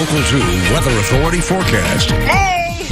Local 2 Weather Authority forecast. Hey!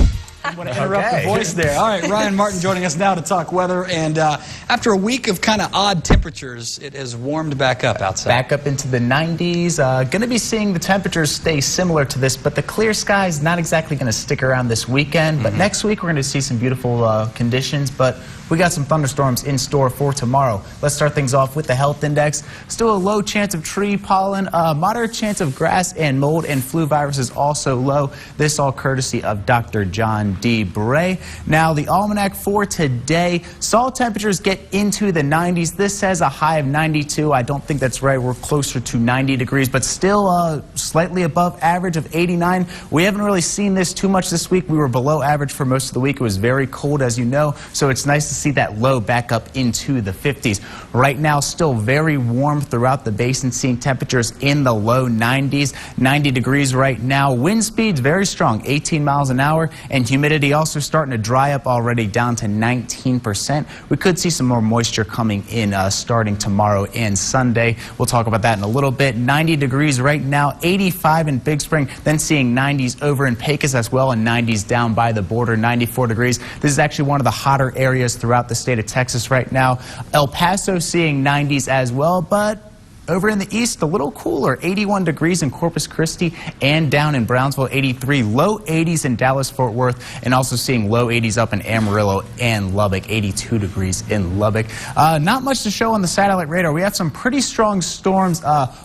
I'm going to interrupt the voice there. All right, Ryan Martin joining us now to talk weather. And after a week of kind of odd temperatures, it has warmed back up outside. Back up into the 90s. Going to be seeing the temperatures stay similar to this, but the clear sky is not exactly going to stick around this weekend. But next week, we're going to see some beautiful conditions. But we got some thunderstorms in store for tomorrow. Let's start things off with the health index. Still a low chance of tree pollen, moderate chance of grass and mold and flu viruses also low. This all courtesy of Dr. John D. Bray. Now the almanac for today saw temperatures get into the 90s. This says a high of 92. I don't think that's right. We're closer to 90 degrees, but still slightly above average of 89. We haven't really seen this too much this week. We were below average for most of the week. It was very cold, as you know, so it's nice to see that low back up into the 50s. Right now, still very warm throughout the basin, seeing temperatures in the low 90s, 90 degrees right now. Wind speeds very strong, 18 miles an hour, and humidity also starting to dry up already down to 19%. We could see some more moisture coming in starting tomorrow and Sunday. We'll talk about that in a little bit. 90 degrees right now, 85 in Big Spring, then seeing 90s over in Pecos as well, and 90s down by the border, 94 degrees. This is actually one of the hotter areas throughout the state of Texas right now. El Paso seeing 90s as well, but over in the east, a little cooler, 81 degrees in Corpus Christi and down in Brownsville, 83, low 80s in Dallas-Fort Worth, and also seeing low 80s up in Amarillo and Lubbock, 82 degrees in Lubbock. Not much to show on the satellite radar. We have some pretty strong storms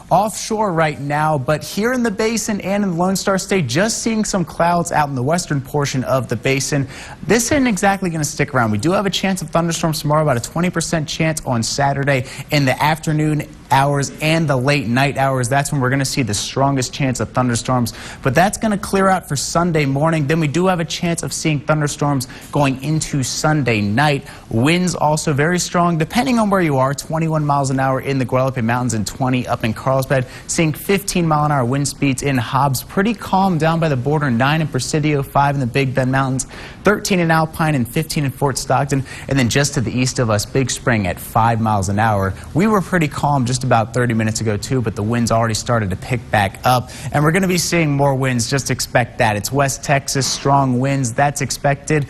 offshore right now, but here in the basin and in the Lone Star State, just seeing some clouds out in the western portion of the basin. This isn't exactly going to stick around. We do have a chance of thunderstorms tomorrow, about a 20% chance on Saturday in the afternoon hours and the late night hours. That's when we're going to see the strongest chance of thunderstorms, but that's going to clear out for Sunday morning. Then we do have a chance of seeing thunderstorms going into Sunday night. Winds also very strong depending on where you are, 21 miles an hour in the Guadalupe Mountains and 20 up in Carlsbad, seeing 15 mile an hour wind speeds in Hobbs. Pretty calm down by the border, 9 in Presidio, 5 in the Big Bend Mountains, 13 in Alpine and 15 in Fort Stockton, and then just to the east of us, Big Spring at 5 miles an hour. We were pretty calm just about 30 minutes ago too, but the winds already started to pick back up, and we're going to be seeing more winds. Just expect that. It's West Texas, strong winds. That's expected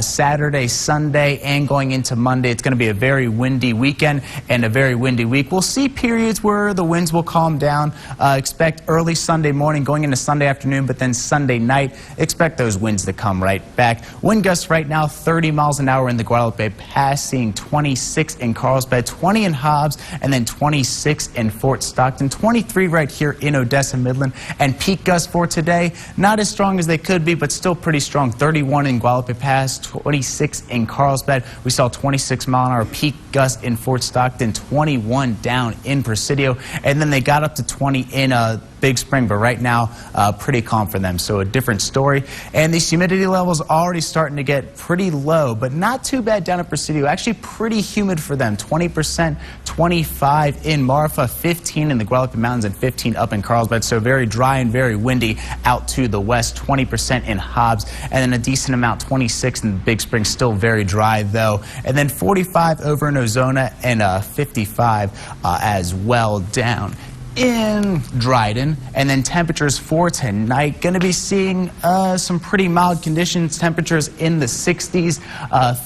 Saturday, Sunday, and going into Monday. It's going to be a very windy weekend and a very windy week. We'll see periods where the winds will calm down. Expect early Sunday morning going into Sunday afternoon, but then Sunday night, expect those winds to come right back. Wind gusts right now 30 miles an hour in the Guadalupe Pass, seeing 26 in Carlsbad, 20 in Hobbs, and then 26 in Fort Stockton, 23 right here in Odessa, Midland. And peak gusts for today, not as strong as they could be, but still pretty strong. 31 in Guadalupe Pass, 26 in Carlsbad. We saw 26 mile an hour peak gust in Fort Stockton, 21 down in Presidio, and then they got up to 20 in Big Spring, but right now pretty calm for them, so a different story. And these humidity levels already starting to get pretty low, but not too bad down at Presidio. Actually pretty humid for them, 20%, 25 in Marfa, 15 in the Guadalupe Mountains, and 15 up in Carlsbad, so very dry and very windy out to the west, 20% in Hobbs, and then a decent amount, 26 in Big Spring, still very dry though, and then 45 over in Ozona, and 55 as well down in Dryden. And then temperatures for tonight, going to be seeing some pretty mild conditions. Temperatures in the 60s,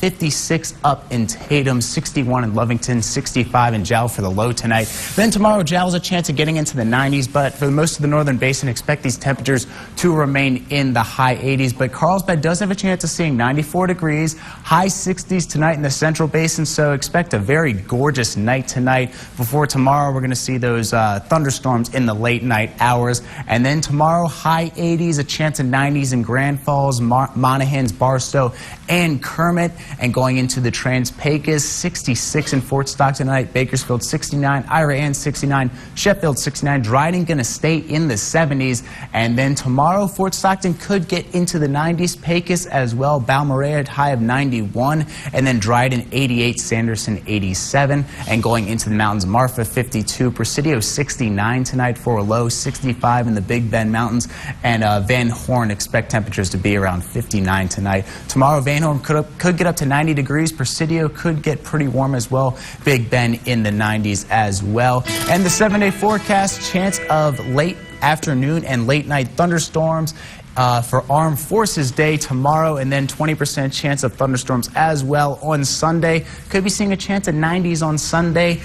56 up in Tatum, 61 in Lovington, 65 in Jowell for the low tonight. Then tomorrow, Jowell's a chance of getting into the 90s, but for most of the northern basin, expect these temperatures to remain in the high 80s. But Carlsbad does have a chance of seeing 94 degrees, high 60s tonight in the central basin, so expect a very gorgeous night tonight. Before tomorrow, we're going to see those thunderstorms in the late night hours. And then tomorrow, high 80s, a chance of 90s in Grand Falls, Monahans, Barstow, and Kermit. And going into the Trans-Pecos, 66 in Fort Stockton tonight, Bakersfield 69, Ira 69, Sheffield 69, Dryden going to stay in the 70s. And then tomorrow, Fort Stockton could get into the 90s, Pecos as well, Balmorhea high of 91, and then Dryden 88, Sanderson 87. And going into the mountains, Marfa 52, Presidio 69 tonight for a low, 65 in the Big Bend Mountains, and Van Horn expect temperatures to be around 59 tonight. Tomorrow, Van Horn could get up to 90 degrees. Presidio could get pretty warm as well. Big Bend in the 90s as well. And the 7-day forecast, chance of late afternoon and late night thunderstorms for Armed Forces Day tomorrow, and then 20% chance of thunderstorms as well on Sunday. Could be seeing a chance of 90s on Sunday,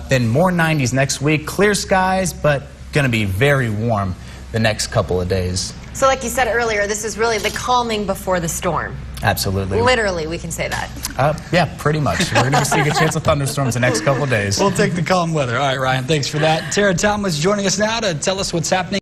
then more 90s next week. Clear skies, but going to be very warm the next couple of days. So like you said earlier, this is really the calming before the storm. Absolutely. Literally, we can say that. Yeah, pretty much. We're going to be seeing a chance of thunderstorms the next couple of days. We'll take the calm weather. All right, Ryan, thanks for that. Tara Thomas joining us now to tell us what's happening.